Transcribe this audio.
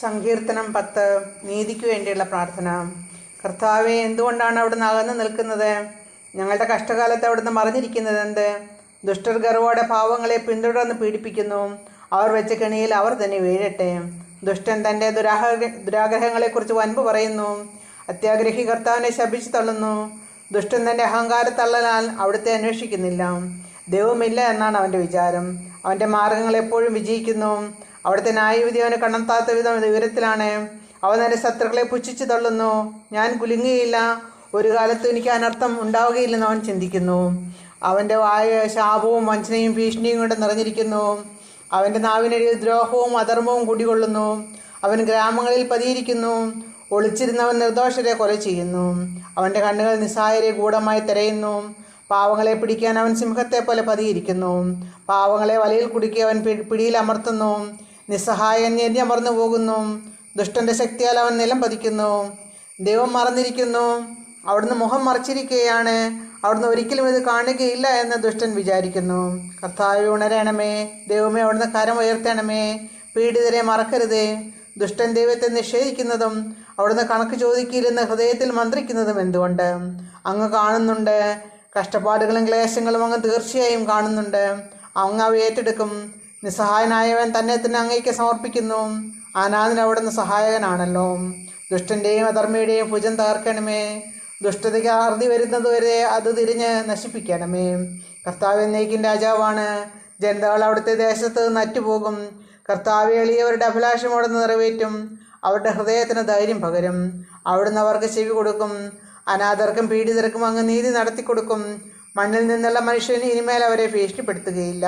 സങ്കീർത്തനം 10. നീതിക്ക് വേണ്ടിയുള്ള പ്രാർത്ഥന. കർത്താവെ, എന്തുകൊണ്ടാണ് അവിടുന്ന് അകന്നു നിൽക്കുന്നത്? ഞങ്ങളുടെ കഷ്ടകാലത്ത് അവിടുന്ന് മറഞ്ഞിരിക്കുന്നത് എന്ത്? ദുഷ്ടർ ഗർവോടെ പാവങ്ങളെ പിന്തുടർന്ന് പീഡിപ്പിക്കുന്നു. അവർ വെച്ച കെണിയിൽ അവർ തന്നെ വീഴട്ടെ. ദുഷ്ടൻ തൻ്റെ ദുരാഗ്രഹങ്ങളെക്കുറിച്ച് വൻപ് പറയുന്നു. അത്യാഗ്രഹി കർത്താവിനെ ശപിച്ചു തള്ളുന്നു. ദുഷ്ടൻ തൻ്റെ അഹങ്കാരത്തള്ളലാൽ അവിടുത്തെ അന്വേഷിക്കുന്നില്ല. ദൈവമില്ല എന്നാണ് അവൻ്റെ വിചാരം. അവൻ്റെ മാർഗങ്ങൾ എപ്പോഴും വിജയിക്കുന്നു. അവിടുത്തെ ന്യായവിധി അവന് കണ്ടെത്താത്ത വിധം ഉയരത്തിലാണ്. അവൻ എൻ്റെ ശത്രുക്കളെ പുച്ഛിച്ചു തള്ളുന്നു. ഞാൻ കുലുങ്ങുകയില്ല, ഒരു കാലത്തും എനിക്ക് അനർത്ഥം ഉണ്ടാവുകയില്ലെന്ന് അവൻ ചിന്തിക്കുന്നു. അവൻ്റെ വായ ശാപവും വഞ്ചനയും ഭീഷണിയും കൊണ്ട് നിറഞ്ഞിരിക്കുന്നു. അവൻ്റെ നാവിനടിയിൽ ദ്രോഹവും അധർമ്മവും കുടികൊള്ളുന്നു. അവൻ ഗ്രാമങ്ങളിൽ പതിയിരിക്കുന്നു. ഒളിച്ചിരുന്നവൻ നിർദോഷരെ കൊല ചെയ്യുന്നു. അവൻ്റെ കണ്ണുകൾ നിസ്സഹായരെ ഗൂഢമായി തിരയുന്നു. പാവങ്ങളെ പിടിക്കാൻ അവൻ സിംഹത്തെ പോലെ പതിയിരിക്കുന്നു. പാവങ്ങളെ വലയിൽ കുടുക്കി അവൻ പിടിയിൽ അമർത്തുന്നു. നിസ്സഹായൻ ഞെരിഞ്ഞമർന്നു പോകുന്നു. ദുഷ്ടൻ്റെ ശക്തിയാൽ അവൻ നിലം പതിക്കുന്നു. ദൈവം മറന്നിരിക്കുന്നു, അവിടുന്ന് മുഖം മറച്ചിരിക്കുകയാണ്, അവിടുന്ന് ഒരിക്കലും ഇത് കാണുകയില്ല എന്ന് ദുഷ്ടൻ വിചാരിക്കുന്നു. കർത്താവേ, ഉണരണമേ. ദൈവമേ, അവിടുന്ന് കരം ഉയർത്തണമേ. പീഡിതരെ മറക്കരുതേ. ദുഷ്ടൻ ദൈവത്തെ നിഷേധിക്കുന്നതും അവിടുന്ന് കണക്ക് ചോദിക്കില്ലെന്ന് ഹൃദയത്തിൽ മന്ത്രിക്കുന്നതും എന്തുകൊണ്ട്? അങ്ങ് കാണുന്നുണ്ട്. കഷ്ടപ്പാടുകളും ക്ലേശങ്ങളും അങ്ങ് തീർച്ചയായും കാണുന്നുണ്ട്. അങ്ങ് അവ ഏറ്റെടുക്കും. നിസ്സഹായനായവൻ തന്നെ തന്നെ അങ്ങേക്ക് സമർപ്പിക്കുന്നു. അനാഥന് അവിടുന്ന് സഹായകനാണല്ലോ. ദുഷ്ടൻ്റെയും അധർമ്മിയുടെയും ഭുജം തകർക്കണമേ. ദുഷ്ടതയ്ക്ക് അറുതി വരുന്നതുവരെ അത് തിരിഞ്ഞ് നശിപ്പിക്കണമേ. കർത്താവ് എന്നേക്കും രാജാവാണ്. ജനതകൾ അവിടുത്തെ ദേശത്ത് നിന്ന് അറ്റുപോകും. കർത്താവ് എളിയവരുടെ അഭിലാഷം അവിടുന്ന് നിറവേറ്റും. അവരുടെ ഹൃദയത്തിന് ധൈര്യം പകരും. അവിടുന്ന് അവർക്ക് ചെവി കൊടുക്കും. അനാഥർക്കും പീഡിതർക്കും അങ്ങ് നീതി നടത്തിക്കൊടുക്കും. മണ്ണിൽ നിന്നുള്ള മനുഷ്യന് ഇനിമേൽ അവരെ ഭീഷണിപ്പെടുത്തുകയില്ല.